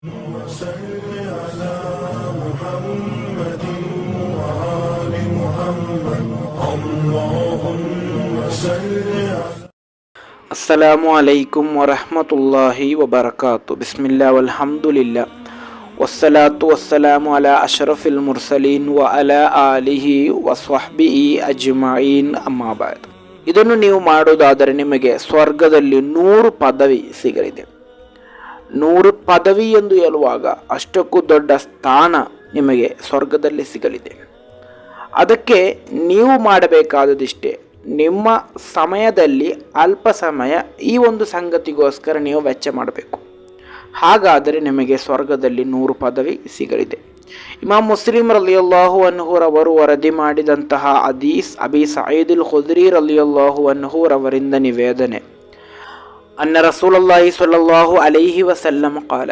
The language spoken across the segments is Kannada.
وصل على محمد وآل محمد اللهم صل على ಅಸ್ಸಲಾಮು ಅಲೈಕುಂ ವರಹಮತುಲ್ಲಾಹಿ ವಬರಕಾತು. ಬಿಸ್ಮಿಲ್ಲಾ ವಲ್ಹಮ್ದುಲಿಲ್ಲಾ ವಸ್ಸಲಾತು ವಸ್ಸಲಾಮು ಅಲಾ ಅಶ್ರಫಿಲ್ ಮುರ್ಸಲೀನ್ ವ ಅಲಾ ಆಲಿಹಿ ವಸ್ವಹ್ಬಿಹಿ ಅಜ್ಮഈನ್ ಅಮ್ಮಾ ಬಾದ್. ಇದನ್ನು ನೀವು ಮಾಡುವುದಾದರೆ ನಿಮಗೆ ಸ್ವರ್ಗದಲ್ಲಿ 100 ಪದವಿ ಸಿಗಲಿದೆ. 100 ಪದವಿ ಎಂದು ಹೇಳುವಾಗ ಅಷ್ಟಕ್ಕೂ ದೊಡ್ಡ ಸ್ಥಾನ ನಿಮಗೆ ಸ್ವರ್ಗದಲ್ಲಿ ಸಿಗಲಿದೆ. ಅದಕ್ಕೆ ನೀವು ಮಾಡಬೇಕಾದದಿಷ್ಟೇ, ನಿಮ್ಮ ಸಮಯದಲ್ಲಿ ಅಲ್ಪ ಸಮಯ ಈ ಒಂದು ಸಂಗತಿಗೋಸ್ಕರ ನೀವು ವೆಚ್ಚ ಮಾಡಬೇಕು. ಹಾಗಾದರೆ ನಿಮಗೆ ಸ್ವರ್ಗದಲ್ಲಿ 100 ಪದವಿ ಸಿಗಲಿದೆ. ಇಮಾಮ್ ಮುಸ್ಲಿಮ್ ರಲಿಯಲ್ಲಾಹು ಅನ್ಹುರವರು ವರದಿ ಮಾಡಿದಂತಹ ಹದೀಸ್ ಅಬಿ ಸঈದ್ ಖುದ್ರಿ ರಲಿಯಲ್ಲಾಹು ಅನ್ಹುರವರಿಂದ ನಿವೇದನೆ, ಅನ್ನ ರಸೂಲುಲ್ಲಾಹಿ ಸ್ವಲ್ಲಲ್ಲಾಹು ಅಲೈಹಿ ವಸಲ್ಲಂ ಕಾಲ,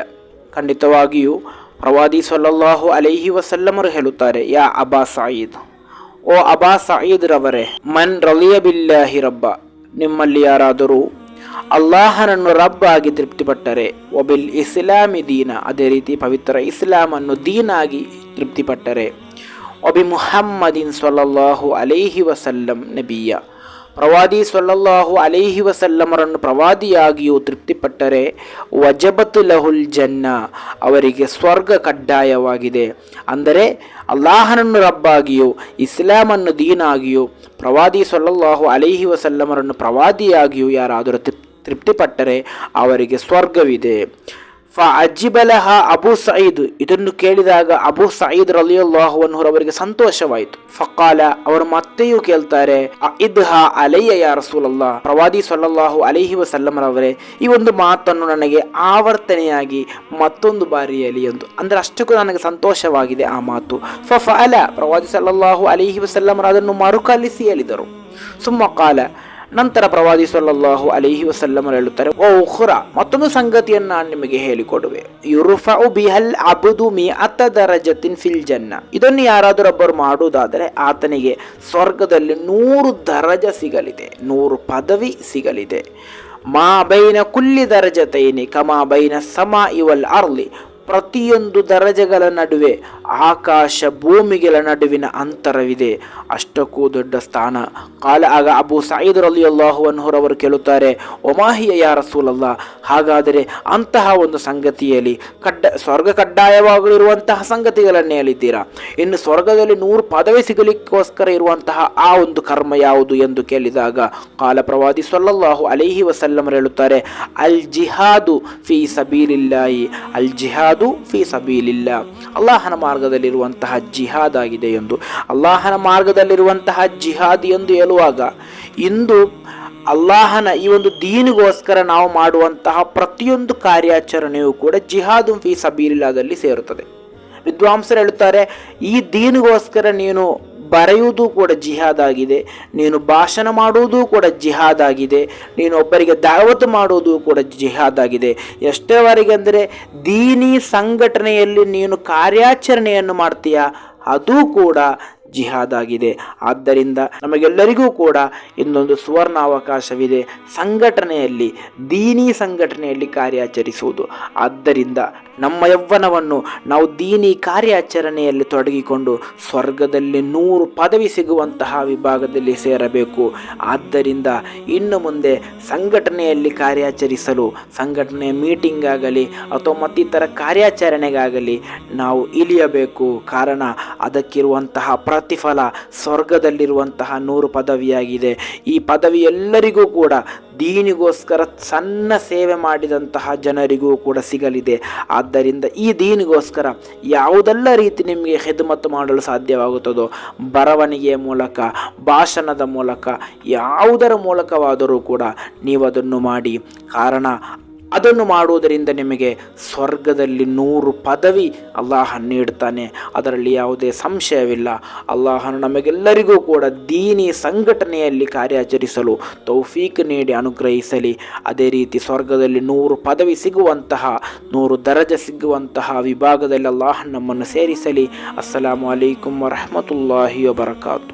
ಖಂಡಿತವಾಗಿಯೂ ಪ್ರವಾದಿ ಸ್ವಲ್ಲಲ್ಲಾಹು ಅಲೈಹಿ ವಸಲ್ಲಮರು ಹೇಳುತ್ತಾರೆ, ಯಾ ಅಬಾ ಸঈದ್, ಓ ಅಬಾ ಸঈದ್ ರವರೇ, ಮನ್ ರಲಿಯ ಬಿಲ್ಲಾಹಿ ರಬ್ಬ, ನಿಮ್ಮಲ್ಲಿ ಯಾರಾದರೂ ಅಲ್ಲಾಹನನ್ನು ರಬ್ಬ ಆಗಿ ತೃಪ್ತಿಪಟ್ಟರೆ, ಒಬಿಲ್ ಇಸ್ಲಾಮಿ ದೀನ, ಅದೇ ರೀತಿ ಪವಿತ್ರ ಇಸ್ಲಾಮನ್ನು ದೀನಾಗಿ ತೃಪ್ತಿಪಟ್ಟರೆ, ಒಬಿ ಮುಹಮ್ಮದಿನ್ ಸ್ವಲ್ಲಲ್ಲಾಹು ಅಲೈಹಿ ವಸಲ್ಲಂ ನಬಿಯ, ಪ್ರವಾದಿ ಸ್ವಲ್ಲಲ್ಲಾಹು ಅಲೈಹಿ ವಸಲ್ಲಮರನ್ನು ಪ್ರವಾದಿಯಾಗಿಯೂ ತೃಪ್ತಿಪಟ್ಟರೆ, ವಜಬತ್ ಲಹುಲ್ ಜನ್ನ, ಅವರಿಗೆ ಸ್ವರ್ಗ ಕಡ್ಡಾಯವಾಗಿದೆ. ಅಂದರೆ ಅಲ್ಲಾಹನನ್ನು ರಬ್ಬಾಗಿಯೂ ಇಸ್ಲಾಮನ್ನು ದೀನಾಗಿಯೂ ಪ್ರವಾದಿ ಸ್ವಲ್ಲಲ್ಲಾಹು ಅಲೈಹಿ ವಸಲ್ಲಮರನ್ನು ಪ್ರವಾದಿಯಾಗಿಯೂ ಯಾರಾದರೂ ತೃಪ್ತಿಪಟ್ಟರೆ ಅವರಿಗೆ ಸ್ವರ್ಗವಿದೆ. ಅಜಿಬಲಹ ಅಬು ಸঈದ್, ಇದನ್ನು ಕೇಳಿದಾಗ ಅಬು ಸঈದ್ ರಲಿಯಲ್ಲಾಹು ಅನ್ಹುರವರಿಗೆ ಸಂತೋಷವಾಯಿತು. ಫಕಾಲ, ಅವರು ಮತ್ತೆಯೂ ಕೇಳ್ತಾರೆ, ಇದ್ಹ ಅಲಯ್ಯ ಯಾ ರಸೂಲಲ್ಲಾ, ಪ್ರವಾದಿ ಸ್ವಲ್ಲಲ್ಲಾಹು ಅಲೈಹಿ ವಸಲ್ಲಮರವರೇ, ಈ ಒಂದು ಮಾತನ್ನು ನನಗೆ ಆವರ್ತನೆಯಾಗಿ ಮತ್ತೊಂದು ಬಾರಿ ಹೇಳಿ ಎಂದು. ಅಂದರೆ ಅಷ್ಟಕ್ಕೂ ನನಗೆ ಸಂತೋಷವಾಗಿದೆ ಆ ಮಾತು. ಫಅಲ, ಪ್ರವಾದಿ ಸ್ವಲ್ಲಲ್ಲಾಹು ಅಲೈಹಿ ವಸಲ್ಲಮರು ಅದನ್ನು ಮರುಕಲಿಸಿ ಹೇಳಿದರು. ಸುಮ್ಮ ಕಾಲ, ನಂತರ ಪ್ರವಾದಿ ಸ್ವಲ್ಲಲ್ಲಾಹು ಅಲೈಹಿ ವಸಲ್ಲಮರು ಹೇಳುತ್ತಾರೆ, ಓ ಉಖ್ರ, ಮತ್ತೊಂದು ಸಂಗತಿಯನ್ನು ನಾನು ನಿಮಗೆ ಹೇಳಿಕೊಡುವೆ. ಯುರ್ಫഉ ಬಿಹಲ್ ಅಬ್ದು ಮಿಅತ ದರಜತಿನ್ ಫಿಲ್ ಜನ್ನ, ಇದನ್ನು ಯಾರಾದರೂ ಒಬ್ಬರು ಮಾಡುವುದಾದರೆ ಆತನಿಗೆ ಸ್ವರ್ಗದಲ್ಲಿ 100 ದರಜ ಸಿಗಲಿದೆ, 100 ಪದವಿ ಸಿಗಲಿದೆ. ಮಾ ಬೈನ ಕುಲ್ಲಿ ದರಜತೈನಿ ಕಮಾ ಬೈನ ಸಮಾಇ ವಲ್ ಅರ್ಲಿ, ಪ್ರತಿಯೊಂದು ದರಜಗಳ ನಡುವೆ ಆಕಾಶ ಭೂಮಿಗಳ ನಡುವಿನ ಅಂತರವಿದೆ, ಅಷ್ಟಕ್ಕೂ ದೊಡ್ಡ ಸ್ಥಾನ. ಕಾಲ, ಆಗ ಅಬು ಸঈದ್ ರಲಿಯಲ್ಲಾಹು ಅನ್ಹುರವರು ಕೇಳುತ್ತಾರೆ, ಒಮಾಹಿಯ ಯಾ ರಸೂಲಲ್ಲಾ, ಹಾಗಾದರೆ ಅಂತಹ ಒಂದು ಸಂಗತಿಯಲ್ಲಿ ಸ್ವರ್ಗ ಕಡ್ಡಾಯವಾಗಿರುವಂತಹ ಸಂಗತಿಗಳನ್ನೇ ಹೇಳಿದ್ದೀರಾ, ಇನ್ನು ಸ್ವರ್ಗದಲ್ಲಿ 100 ಪದವಿ ಸಿಗಲಿಕ್ಕೋಸ್ಕರ ಇರುವಂತಹ ಆ ಒಂದು ಕರ್ಮ ಯಾವುದು ಎಂದು ಕೇಳಿದಾಗ, ಕಾಲ, ಪ್ರವಾದಿ ಸ್ವಲ್ಲಲ್ಲಾಹು ಅಲೈಹಿ ವಸಲ್ಲಮರು ಹೇಳುತ್ತಾರೆ, ಅಲ್ ಜಿಹಾದು ಫೀ ಸಬೀಲಿಲ್ಲಾಹಿ, ಅಲ್ ಜಿಹಾದ್ ಫಿ ಸಬೀಲಿಲ್ಲಾ, ಅಲ್ಲಾಹನ ಮಾರ್ಗದಲ್ಲಿರುವಂತಹ ಜಿಹಾದ್ ಆಗಿದೆ ಎಂದು. ಅಲ್ಲಾಹನ ಮಾರ್ಗದಲ್ಲಿರುವಂತಹ ಜಿಹಾದ್ ಎಂದು ಹೇಳುವಾಗ, ಇಂದು ಅಲ್ಲಾಹನ ಈ ಒಂದು ದೀನಿಗೋಸ್ಕರ ನಾವು ಮಾಡುವಂತಹ ಪ್ರತಿಯೊಂದು ಕಾರ್ಯಾಚರಣೆಯೂ ಕೂಡ ಜಿಹಾದ್ ಫಿ ಸಬೀಲಿಲ್ಲಾದಲ್ಲಿ ಸೇರುತ್ತದೆ. ವಿದ್ವಾಂಸರು ಹೇಳುತ್ತಾರೆ, ಈ ದೀನಿಗೋಸ್ಕರ ನೀನು ಬರೆಯುವುದು ಕೂಡ ಜಿಹಾದ್ ಆಗಿದೆ, ನೀನು ಭಾಷಣ ಮಾಡುವುದು ಕೂಡ ಜಿಹಾದ್ ಆಗಿದೆ, ನೀನು ಒಬ್ಬರಿಗೆ ದಾವತ್ ಮಾಡುವುದು ಕೂಡ ಜಿಹಾದ್ ಆಗಿದೆ. ಎಷ್ಟರವರೆಗೆ ಅಂದರೆ ದೀನಿ ಸಂಘಟನೆಯಲ್ಲಿ ನೀನು ಕಾರ್ಯಾಚರಣೆಯನ್ನು ಮಾಡ್ತೀಯಾ, ಅದು ಕೂಡ ಜಿಹಾದ್ ಆಗಿದೆ. ಆದ್ದರಿಂದ ನಮಗೆಲ್ಲರಿಗೂ ಕೂಡ ಇನ್ನೊಂದು ಸುವರ್ಣ ಅವಕಾಶವಿದೆ, ಸಂಘಟನೆಯಲ್ಲಿ, ದೀನಿ ಸಂಘಟನೆಯಲ್ಲಿ ಕಾರ್ಯಾಚರಿಸುವುದು. ಆದ್ದರಿಂದ ನಮ್ಮ ಯೌವನವನ್ನು ನಾವು ದೀನಿ ಕಾರ್ಯಾಚರಣೆಯಲ್ಲಿ ತೊಡಗಿಕೊಂಡು ಸ್ವರ್ಗದಲ್ಲಿ 100 ಪದವಿ ಸಿಗುವಂತಹ ವಿಭಾಗದಲ್ಲಿ ಸೇರಬೇಕು. ಆದ್ದರಿಂದ ಇನ್ನು ಮುಂದೆ ಸಂಘಟನೆಯಲ್ಲಿ ಕಾರ್ಯಾಚರಿಸಲು, ಸಂಘಟನೆಯ ಮೀಟಿಂಗ್ ಆಗಲಿ ಅಥವಾ ಮತ್ತಿತರ ಕಾರ್ಯಾಚರಣೆಗಾಗಲಿ ನಾವು ಇಳಿಯಬೇಕು. ಕಾರಣ ಅದಕ್ಕಿರುವಂತಹ ಪ್ರತಿಫಲ ಸ್ವರ್ಗದಲ್ಲಿರುವಂತಹ 100 ಪದವಿಯಾಗಿದೆ. ಈ ಪದವಿ ಎಲ್ಲರಿಗೂ ಕೂಡ ದೀನಿಗೋಸ್ಕರ ಸಣ್ಣ ಸೇವೆ ಮಾಡಿದಂತಹ ಜನರಿಗೂ ಕೂಡ ಸಿಗಲಿದೆ. ಆದ್ದರಿಂದ ಈ ದೀನಿಗೋಸ್ಕರ ಯಾವುದೆಲ್ಲ ರೀತಿ ನಿಮಗೆ ಖಿದ್ಮತ್ ಮಾಡಲು ಸಾಧ್ಯವಾಗುತ್ತದೋ, ಬರವಣಿಗೆಯ ಮೂಲಕ, ಭಾಷಣದ ಮೂಲಕ, ಯಾವುದರ ಮೂಲಕವಾದರೂ ಕೂಡ ನೀವು ಅದನ್ನು ಮಾಡಿ. ಕಾರಣ ಅದನ್ನು ಮಾಡುವುದರಿಂದ ನಿಮಗೆ ಸ್ವರ್ಗದಲ್ಲಿ 100 ಪದವಿ ಅಲ್ಲಾಹ ನೀಡುತ್ತಾನೆ, ಅದರಲ್ಲಿ ಯಾವುದೇ ಸಂಶಯವಿಲ್ಲ. ಅಲ್ಲಾಹನು ನಮಗೆಲ್ಲರಿಗೂ ಕೂಡ ದೀನಿ ಸಂಘಟನೆಯಲ್ಲಿ ಕಾರ್ಯಾಚರಿಸಲು ತೌಫೀಕ್ ನೀಡಿ ಅನುಗ್ರಹಿಸಲಿ. ಅದೇ ರೀತಿ ಸ್ವರ್ಗದಲ್ಲಿ 100 ಪದವಿ ಸಿಗುವಂತಹ, 100 ದರಜ ಸಿಗುವಂತಹ ವಿಭಾಗದಲ್ಲಿ ಅಲ್ಲಾಹ ನಮ್ಮನ್ನು ಸೇರಿಸಲಿ. ಅಸ್ಸಲಾಮು ಅಲೈಕುಂ ವರಹಮತುಲ್ಲಾಹಿ ವಬರಕಾತು.